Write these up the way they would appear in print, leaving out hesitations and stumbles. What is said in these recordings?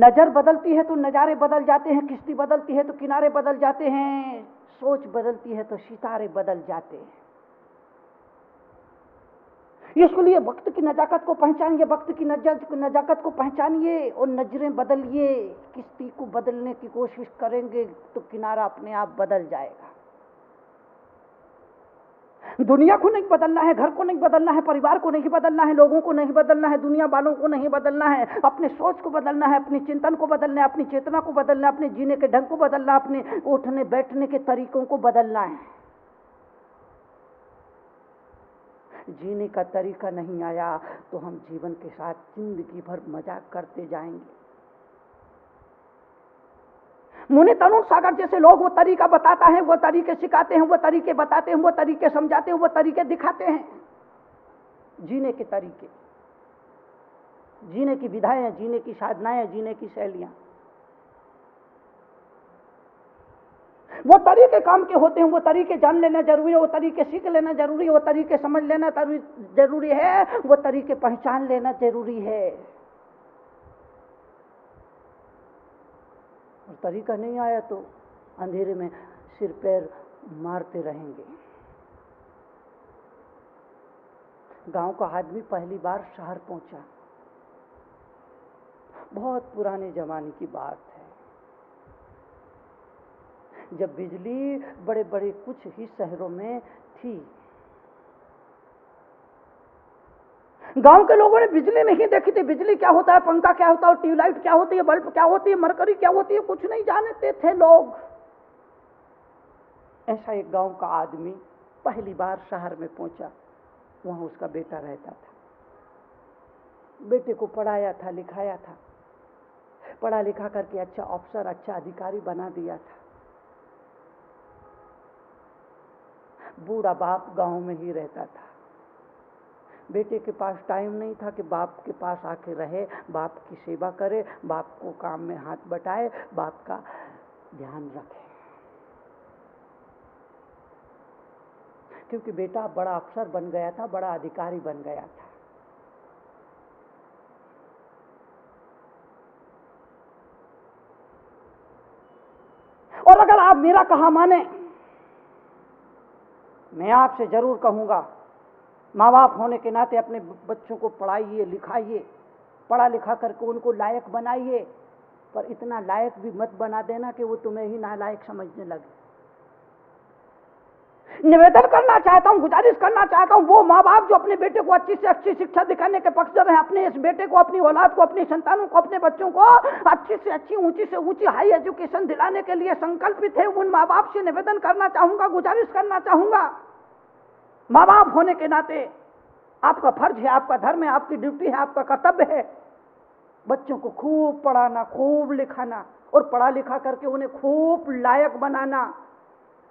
नजर बदलती है तो नजारे बदल जाते हैं, किश्ती बदलती है तो किनारे बदल जाते हैं, सोच बदलती है तो सितारे बदल जाते हैं। इसलिए वक्त की नजाकत को पहचानिए, वक्त की नजाकत को पहचानिए और नजरें बदलिए। किश्ती को बदलने की कोशिश करेंगे तो किनारा अपने आप बदल जाएगा। दुनिया को नहीं बदलना है, घर को नहीं बदलना है, परिवार को नहीं बदलना है, लोगों को नहीं बदलना है, दुनिया वालों को नहीं बदलना है, अपने सोच को बदलना है, अपनी चिंतन को बदलना है, अपनी चेतना को बदलना है, अपने जीने के ढंग को बदलना है, अपने उठने बैठने के तरीकों को बदलना है। जीने का तरीका नहीं आया तो हम जीवन के साथ जिंदगी भर मजाक करते जाएंगे। मुनि तरुण सागर जैसे लोग वो तरीका बताता है, वो तरीके सिखाते हैं, वो तरीके बताते हैं, वो तरीके समझाते हैं, वो तरीके दिखाते हैं। जीने के तरीके, जीने की विधाएं, जीने की साधनाएं, जीने की शैलियां, वो तरीके काम के होते हैं। वो तरीके जान लेना जरूरी है, वो तरीके सीख लेना जरूरी है, वो तरीके समझ लेना जरूरी है, वो तरीके पहचान लेना जरूरी है। और तरीका नहीं आया तो अंधेरे में सिर पैर मारते रहेंगे। गांव का आदमी पहली बार शहर पहुंचा, बहुत पुराने जमाने की बात है, जब बिजली बड़े बड़े कुछ ही शहरों में थी। गांव के लोगों ने बिजली नहीं देखी थी। बिजली क्या होता है, पंखा क्या होता है, ट्यूबलाइट क्या होती है, बल्ब क्या होती है, मरकरी क्या होती है, कुछ नहीं जानते थे लोग। ऐसा एक गांव का आदमी पहली बार शहर में पहुंचा। वहां उसका बेटा रहता था। बेटे को पढ़ाया था, लिखाया था, पढ़ा लिखा करके अच्छा अफसर, अच्छा अधिकारी बना दिया था। बूढ़ा बाप गांव में ही रहता था। बेटे के पास टाइम नहीं था कि बाप के पास आके रहे, बाप की सेवा करे, बाप को काम में हाथ बटाए, बाप का ध्यान रखे। क्योंकि बेटा बड़ा अफसर बन गया था, बड़ा अधिकारी बन गया था। और अगर आप मेरा कहा माने, मैं आपसे जरूर कहूंगा, माँ बाप होने के नाते अपने बच्चों को पढ़ाइए, लिखाइए, पढ़ा लिखा करके उनको लायक बनाइए, पर इतना लायक भी मत बना देना कि वो तुम्हें ही नालायक समझने लगे। निवेदन करना चाहता हूं, गुजारिश करना चाहता हूं, वो माँ बाप जो अपने बेटे को अच्छी से अच्छी शिक्षा दिखाने के पक्षधर हैं, अपने इस बेटे को, अपनी औलाद को, अपनी संतानों को, अपने बच्चों को अच्छी से अच्छी, ऊंची से ऊंची हाई एजुकेशन दिलाने के लिए संकल्पित है, उन माँ बाप से निवेदन करना चाहूंगा, गुजारिश करना चाहूंगा। माँ बाप होने के नाते आपका फर्ज है, आपका धर्म है, आपकी ड्यूटी है, आपका कर्तव्य है बच्चों को खूब पढ़ाना, खूब लिखाना और पढ़ा लिखा करके उन्हें खूब लायक बनाना।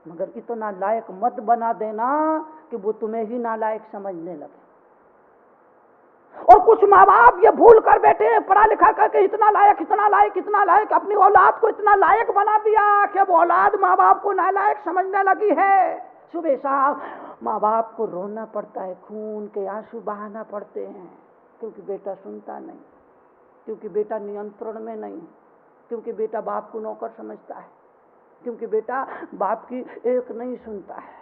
मगर इतना लायक मत बना देना कि वो तुम्हें ही नालायक समझने लगे। और कुछ माँ बाप ये भूल कर बैठे हैं, पढ़ा लिखा करके इतना लायक, इतना लायक, इतना लायक, अपनी औलाद को इतना लायक बना दिया कि वो औलाद माँ बाप को नालायक समझने लगी है। सुबह शाम माँ बाप को रोना पड़ता है, खून के आंसू बहाना पड़ते हैं, क्योंकि बेटा सुनता नहीं, क्योंकि बेटा नियंत्रण में नहीं, क्योंकि बेटा बाप को नौकर समझता है, क्योंकि बेटा बाप की एक नहीं सुनता है,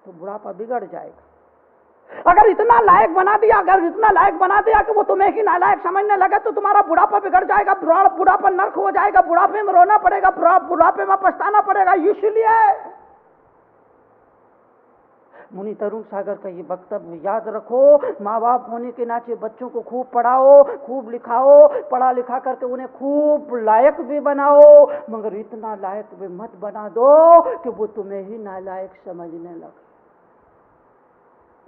तो बुढ़ापा बिगड़ जाएगा। अगर इतना लायक बना दिया, अगर इतना लायक बना दिया कि वो तुम्हें ही नालायक समझने लगे, तो तुम्हारा बुढ़ापा बिगड़ जाएगा, बुढ़ापा नर्क हो जाएगा, बुढ़ापे में रोना पड़ेगा, बुढ़ापे में पछताना पड़ेगा। इसलिए मुनि तरुण सागर का ये वक्तव्य याद रखो। माँ बाप होने के नाते बच्चों को खूब पढ़ाओ, खूब लिखाओ, पढ़ा लिखा करके उन्हें खूब लायक भी बनाओ, मगर इतना लायक भी मत बना दो कि वो तुम्हें ही नालायक समझने लगे।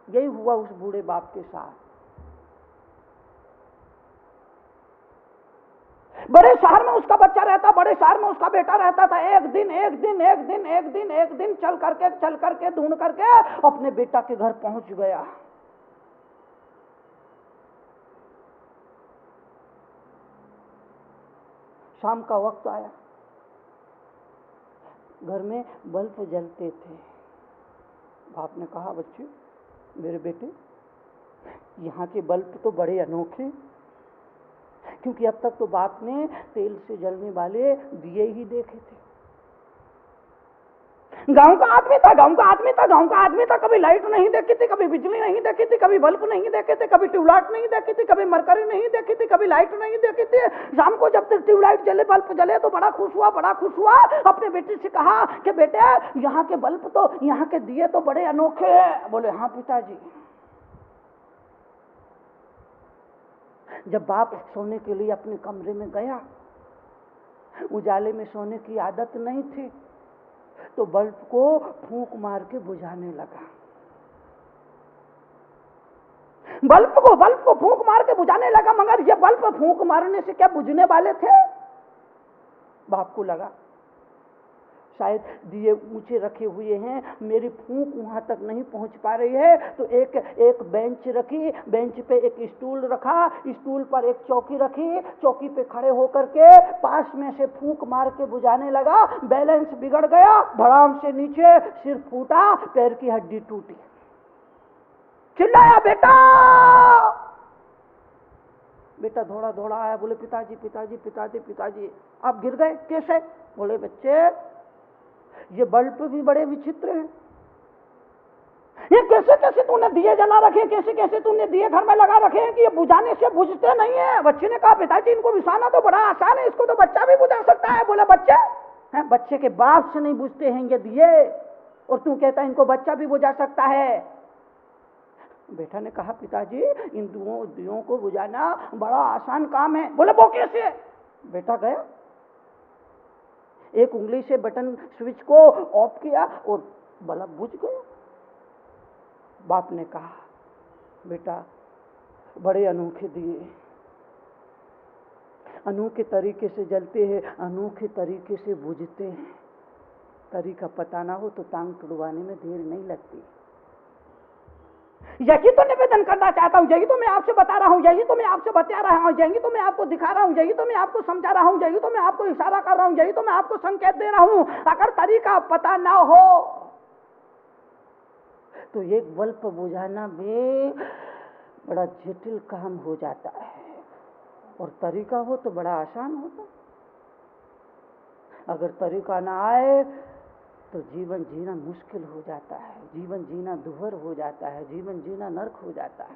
यही हुआ उस बूढ़े बाप के साथ। बड़े शहर में उसका बच्चा रहता, बड़े शहर में उसका बेटा रहता था। एक दिन चल करके ढूंढ करके अपने बेटा के घर पहुंच गया। शाम का वक्त आया, घर में बल्ब जलते थे। बाप ने कहा, बच्चे, मेरे बेटे, यहाँ के बल्ब तो बड़े अनोखे, क्योंकि अब तक तो बाप ने तेल से जलने वाले दिए ही देखे थे। गांव का आदमी था, गांव का आदमी था, गांव का आदमी था, कभी लाइट नहीं देखी थी, कभी बिजली नहीं देखी थी, कभी बल्ब नहीं देखे थे, कभी ट्यूबलाइट नहीं देखी थी, कभी मरकरी नहीं देखी थी, कभी लाइट नहीं देखी थी। शाम को जब तक ट्यूबलाइट जले, बल्ब जले तो बड़ा खुश हुआ, बड़ा खुश हुआ। अपने बेटे से कहा कि बेटे यहाँ के बल्ब तो, यहाँ के दिए तो बड़े अनोखे हैं। बोले हाँ पिताजी। जब बाप सोने के लिए अपने कमरे में गया, उजाले में सोने की आदत नहीं थी, तो बल्ब को फूंक मार के बुझाने लगा। बल्ब को फूंक मार के बुझाने लगा, मगर ये बल्ब फूंक मारने से क्या बुझने वाले थे? बाप को लगा शायद दिए ऊंचे रखे हुए हैं, मेरी फूंक वहां तक नहीं पहुंच पा रही है, तो एक बेंच रखी, बेंच पे एक स्टूल रखा, स्टूल पर एक चौकी रखी, चौकी पे खड़े होकर के पास में से फूंक मार के बुझाने लगा। बैलेंस बिगड़ गया, धड़ाम से नीचे सिर फूटा, पैर की हड्डी टूटी। चिल्लाया बेटा, बेटा दौड़ा दौड़ा आया, बोले पिताजी पिताजी पिताजी पिताजी। आप गिर गए कैसे? बोले बच्चे ये बल्ब भी बड़े विचित्र हैं, ये कैसे कैसे तूने दिए जला रखे, कैसे कैसे तूने दिए घर में लगा रखे हैं कि ये बुझाने से बुझते नहीं है। बच्चे ने कहा पिताजी इनको बुझाना तो बड़ा आसान है, इसको तो बच्चा भी बुझा सकता है। बोला बच्चे हैं, बच्चे के बाप से नहीं बुझते हैं ये दिए, और तू कहता है इनको बच्चा भी बुझा सकता है। बेटा ने कहा पिताजी इन दियों को बुझाना बड़ा आसान काम है। बोले वो कैसे? बेटा गया, एक उंगली से बटन स्विच को ऑफ किया और बल्ब बुझ गया। बाप ने कहा बेटा बड़े अनोखे दिए, अनोखे तरीके से जलते हैं, अनोखे तरीके से बुझते हैं। तरीका पता ना हो तो टांग तुड़वाने में देर नहीं लगती। यही तो निवेदन करना चाहता हूं, यही तो मैं आपसे बता रहा हूं, यही तो मैं आपसे बता रहा हूं, यही तो मैं आपको दिखा रहा हूं, यही तो मैं आपको समझा रहा हूं, यही तो मैं आपको इशारा कर रहा हूं, यही तो मैं आपको संकेत दे रहा हूं। अगर तरीका पता ना हो तो एक बल्ब बुझाना भी बड़ा जटिल काम हो जाता है, और तरीका हो तो बड़ा आसान होता। अगर तरीका ना आए तो जीवन जीना मुश्किल हो जाता है, जीवन जीना दुभर हो जाता है, जीवन जीना नर्क हो जाता है।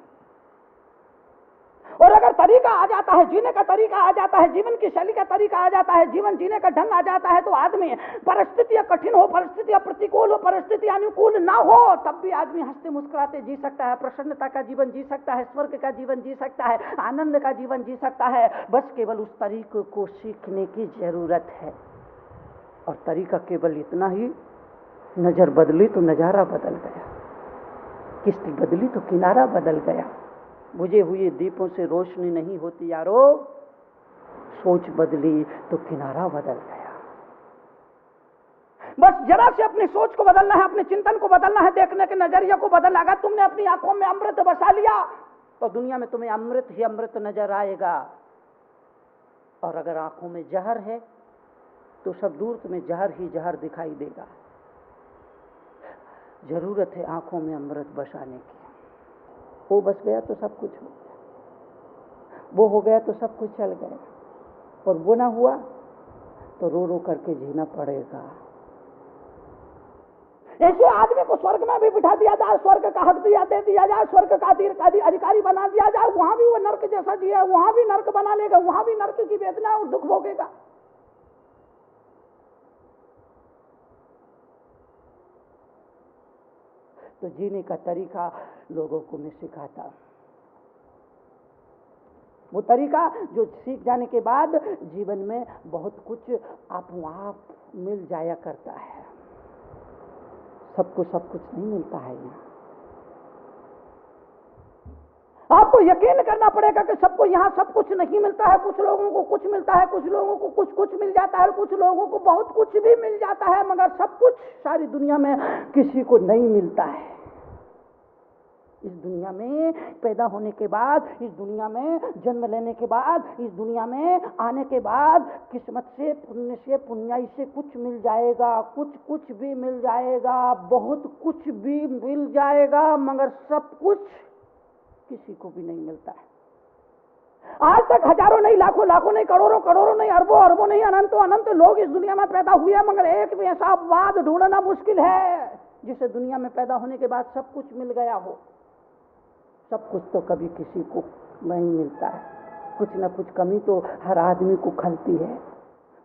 और अगर तरीका आ जाता है, जीने का तरीका आ जाता है, जीवन की शैली का तरीका आ जाता है, जीवन जीने का ढंग आ जाता है, तो आदमी परिस्थितियां कठिन हो, परिस्थितियां प्रतिकूल हो, परिस्थितियां अनुकूल ना हो, तब भी आदमी हंसते मुस्कुराते जी सकता है, प्रसन्नता का जीवन जी सकता है, स्वर्ग का जीवन जी सकता है, आनंद का जीवन जी सकता है। बस केवल उस तरीके को सीखने की जरूरत है। और तरीका केवल इतना ही, नजर बदली तो नजारा बदल गया, किश्ती बदली तो किनारा बदल गया। बुझे हुए दीपों से रोशनी नहीं होती यारो, सोच बदली तो किनारा बदल गया। बस जरा से अपनी सोच को बदलना है, अपने चिंतन को बदलना है, देखने के नजरिया को बदलना। अगर तुमने अपनी आंखों में अमृत बसा लिया तो दुनिया में तुम्हें अमृत ही अमृत नजर आएगा, और अगर आंखों में जहर है तो सब दूर तुम्हें जहर ही जहर दिखाई देगा। जरूरत है आंखों में अमृत बसाने की। वो बस गया तो सब कुछ हो गया, वो हो गया तो सब कुछ चल गया, और वो ना हुआ तो रो रो करके जीना पड़ेगा। ऐसे आदमी को स्वर्ग में भी बिठा दिया जाए, स्वर्ग का हक दे दिया जाए, स्वर्ग का अधिकारी बना दिया जाए, वहां भी वो नर्क जैसा जिया, वहां भी नर्क बना लेगा, वहां भी नर्क की वेदना और दुख भोगेगा। तो जीने का तरीका लोगों को मैं सिखाता हूं, वो तरीका जो सीख जाने के बाद जीवन में बहुत कुछ आप मिल जाया करता है। सबको सब कुछ नहीं मिलता है यहाँ, आपको यकीन करना पड़ेगा कि सबको यहाँ सब कुछ नहीं मिलता है। कुछ लोगों को कुछ मिलता है, कुछ लोगों को कुछ कुछ मिल जाता है, कुछ लोगों को बहुत कुछ भी मिल जाता है, मगर सब कुछ सारी दुनिया में किसी को नहीं मिलता है। इस दुनिया में पैदा होने के बाद, इस दुनिया में जन्म लेने के बाद, इस दुनिया में आने के बाद किस्मत से, पुण्याई से कुछ मिल जाएगा, कुछ भी मिल जाएगा, बहुत कुछ भी मिल जाएगा, मगर सब कुछ किसी को भी नहीं मिलता है। आज तक हजारों नहीं, लाखों लाखों नहीं, करोड़ों करोड़ों नहीं, अरबों अरबों नहीं, अनंतों अनंत लोग इस दुनिया में पैदा हुए, मगर एक भी ऐसा अपवाद ढूंढना मुश्किल है जिसे दुनिया में पैदा होने के बाद सब कुछ मिल गया हो। सब कुछ तो कभी किसी को नहीं मिलता है, कुछ न कुछ कमी तो हर आदमी को खलती है,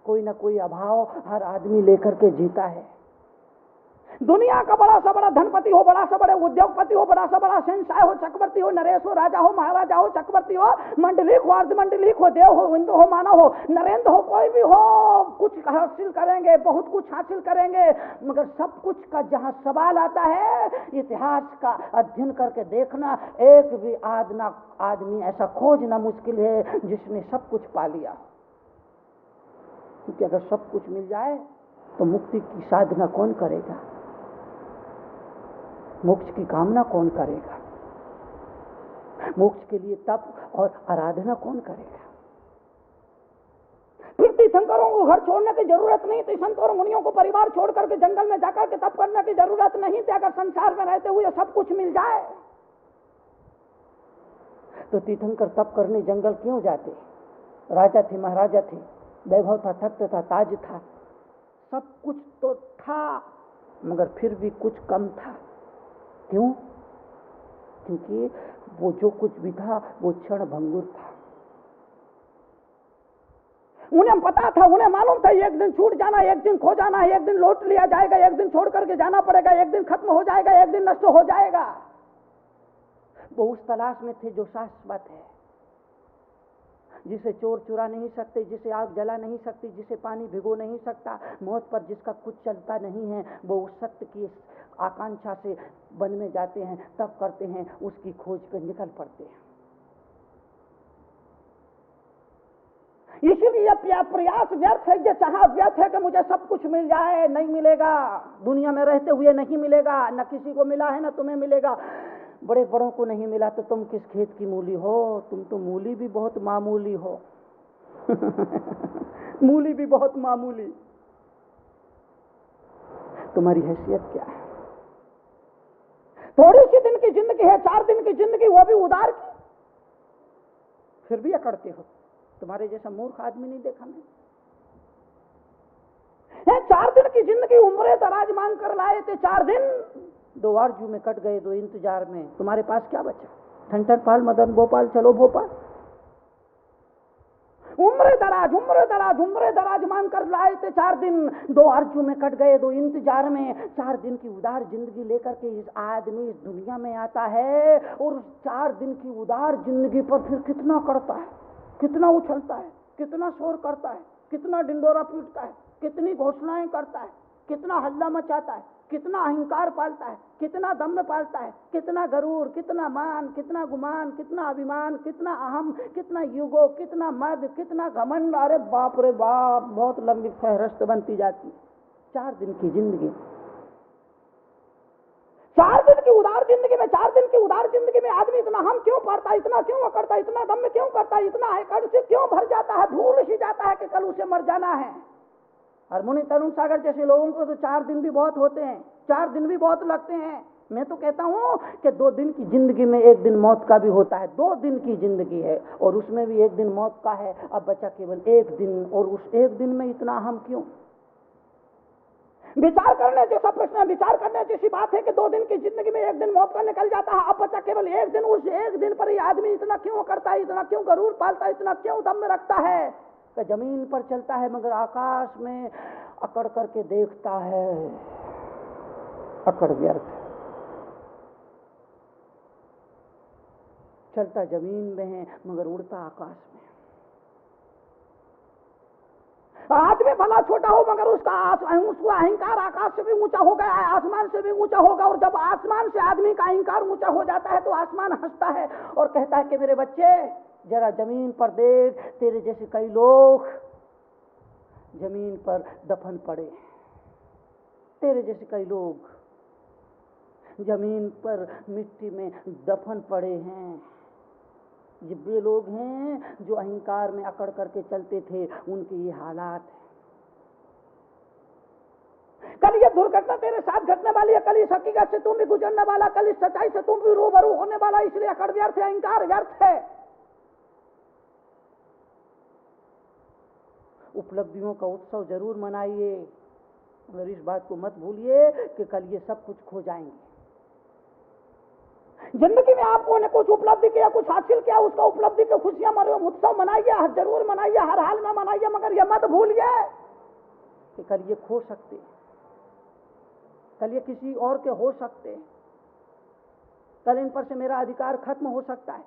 कोई ना कोई अभाव हर आदमी लेकर के जीता है। दुनिया का बड़ा सा बड़ा धनपति हो, बड़ा सा बड़ा उद्योगपति हो, बड़ा सा बड़ा सेंसाय हो, चक्रवर्ती हो, नरेश हो, राजा हो, महाराजा हो, चक्रवर्ती हो, मंडलिक हो, अर्धमंडलिक हो, देव हो, इंद्र हो, मानव हो, नरेंद्र हो, कोई भी हो, कुछ हासिल करेंगे, बहुत कुछ हासिल करेंगे, मगर सब कुछ का जहां सवाल आता है, इतिहास का अध्ययन करके देखना, एक भी आदमी ऐसा खोजना मुश्किल है जिसने सब कुछ पा लिया। क्योंकि अगर सब कुछ मिल जाए तो मुक्ति की साधना कौन करेगा, मोक्ष की कामना कौन करेगा, मोक्ष के लिए तप और आराधना कौन करेगा। फिर तीर्थंकरों को घर छोड़ने की जरूरत नहीं थी, संत और मुनियों को परिवार छोड़ करके जंगल में जाकर के तप करने की जरूरत नहीं थी। अगर संसार में रहते हुए सब कुछ मिल जाए तो तीर्थंकर तप करने जंगल क्यों जाते। राजा थे, महाराजा थे, वैभव था, तख्त था, ताज था, सब कुछ तो था, मगर फिर भी कुछ कम था। क्यों? क्योंकि वो जो कुछ भी था वो क्षण भंगुर था। उन्हें पता था, उन्हें मालूम था एक दिन छूट जाना, एक दिन खो जाना, एक दिन लौट लिया जाएगा, एक दिन छोड़ करके जाना पड़ेगा, एक दिन खत्म हो जाएगा, एक दिन नष्ट हो जाएगा। वो उस तलाश में थे जो शाश्वत है, जिसे चोर चुरा नहीं सकते, जिसे आग जला नहीं सकती, जिसे पानी भिगो नहीं सकता, मौत पर जिसका कुछ चलता नहीं है, वो उस सत्य की आकांक्षा से वन में जाते हैं, तप करते हैं, उसकी खोज पे निकल पड़ते हैं। इसीलिए प्रयास व्यर्थ है, ये चाह व्यर्थ है कि मुझे सब कुछ मिल जाए, नहीं मिलेगा। दुनिया में रहते हुए नहीं मिलेगा, न किसी को मिला है न तुम्हें मिलेगा। बड़े बड़ों को नहीं मिला तो तुम किस खेत की मूली हो, तुम तो मूली भी बहुत मामूली हो। मूली भी बहुत मामूली, तुम्हारी हैसियत क्या है। थोड़ी सी दिन की जिंदगी है, 4 दिन की जिंदगी, वो भी उधार की, फिर भी अकड़ते हो। तुम्हारे जैसा मूर्ख आदमी नहीं देखा मैंने। 4 दिन की जिंदगी उम्र दराज मांग कर लाए थे, 4 दिन 2 आरजू में कट गए, 2 इंतजार में। तुम्हारे पास क्या बचा? ठंठन पाल, मदन भोपाल, चलो भोपाल। उम्र दराज मांग कर लाए थे, 4 दिन 2 आरजू में कट गए, 2 इंतजार में। 4 दिन की उदार जिंदगी लेकर के इस आदमी इस दुनिया में आता है, और उस 4 दिन की उदार जिंदगी पर फिर कितना करता है, कितना उछलता है, कितना शोर करता है, कितना डिंडोरा पीटता है, कितनी घोषणाएं करता है, कितना हल्ला मचाता है, कितना अहंकार पालता है, कितना दम्भ पालता है, कितना गरूर, कितना मान, कितना गुमान, कितना अभिमान, कितना अहम, कितना युगो, कितना मद, कितना घमंड। अरे बाप रे बाप, बहुत लंबी फहरिस्त बनती जाती। 4 दिन की जिंदगी, 4 दिन की उदार जिंदगी में, 4 दिन की उदार जिंदगी में आदमी इतना हम क्यों पड़ता है, इतना क्यों अकड़ता है, इतना दम्भ क्यों करता है, इतना अकड़ से क्यों भर जाता है, भूल ही जाता है कि कल उसे मर जाना है। और मुनि तरुण सागर जैसे लोगों को तो 4 दिन भी बहुत होते हैं, 4 दिन भी बहुत लगते हैं। मैं तो कहता हूं कि 2 दिन की जिंदगी में 1 दिन मौत का भी होता है। 2 दिन की जिंदगी है और उसमें भी 1 दिन मौत का है, अब बचा केवल 1 दिन, और उस 1 दिन में इतना हम क्यों। विचार करने जैसा प्रश्न है, विचार करने जैसी बात है कि 2 दिन की जिंदगी में 1 दिन मौत का निकल जाता है, अब बचा केवल 1 दिन। उस 1 दिन पर ही आदमी इतना क्यों करता है, इतना क्यों गरूर पालता है, इतना क्यों दम में रखता है कि जमीन पर चलता है मगर आकाश में अकड़ करके देखता है। अकड़ व्यर्थ, चलता जमीन में है मगर उड़ता आकाश में। आदमी भला छोटा हो मगर उसका अहंकार आकाश से भी ऊंचा हो गया है, आसमान से भी ऊंचा होगा। और जब आसमान से आदमी का अहंकार ऊंचा हो जाता है तो आसमान हंसता है और कहता है कि मेरे बच्चे जरा जमीन पर देख, तेरे जैसे कई लोग जमीन पर दफन पड़े, तेरे जैसे कई लोग जमीन पर मिट्टी में दफन पड़े हैं। ये वे लोग हैं जो अहंकार में अकड़ करके चलते थे, उनके ये हालात है। कल ये दुर्घटना तेरे साथ घटने वाली है, कल इस हकीकत से तुम भी गुजरने वाला, कल इस सच्चाई से तुम भी रूबरू होने वाला, इसलिए अकड़ व्यर्थ है, अहंकार व्यर्थ है। उपलब्धियों का उत्सव जरूर मनाइए, मगर इस बात को मत भूलिए कि कल ये सब कुछ खो जाएंगे। जिंदगी में आपको ने कुछ उपलब्धि किया, कुछ हासिल किया, उसका उपलब्धि के खुशियां उत्सव मनाइए, जरूर मनाइए, हर हाल में मनाइए, मगर ये मत भूलिए कि कल ये खो सकते, कल ये किसी और के हो सकते, कल इन पर से मेरा अधिकार खत्म हो सकता है।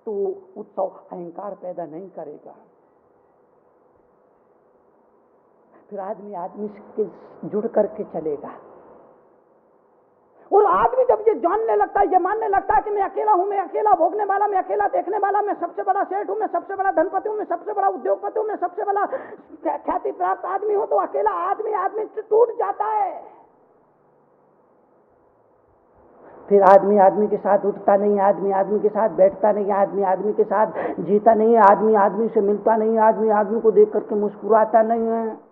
तो उत्सव अहंकार पैदा नहीं करेगा, फिर आदमी आदमी से जुड़ करके चलेगा। और आदमी जब ये जानने लगता है, ये मानने लगता है कि मैं अकेला हूं, मैं अकेला भोगने वाला, मैं अकेला देखने वाला, मैं सबसे बड़ा सेठ हूं, मैं सबसे बड़ा धनपति हूं, मैं सबसे बड़ा उद्योगपति हूं, मैं सबसे बड़ा ख्याति प्राप्त आदमी हूं, तो अकेला आदमी आदमी से टूट जाता है। फिर आदमी आदमी के साथ उठता नहीं, आदमी आदमी के साथ बैठता नहीं, आदमी आदमी के साथ जीता नहीं, आदमी आदमी से मिलता नहीं, आदमी आदमी को देख करके मुस्कुराता नहीं है।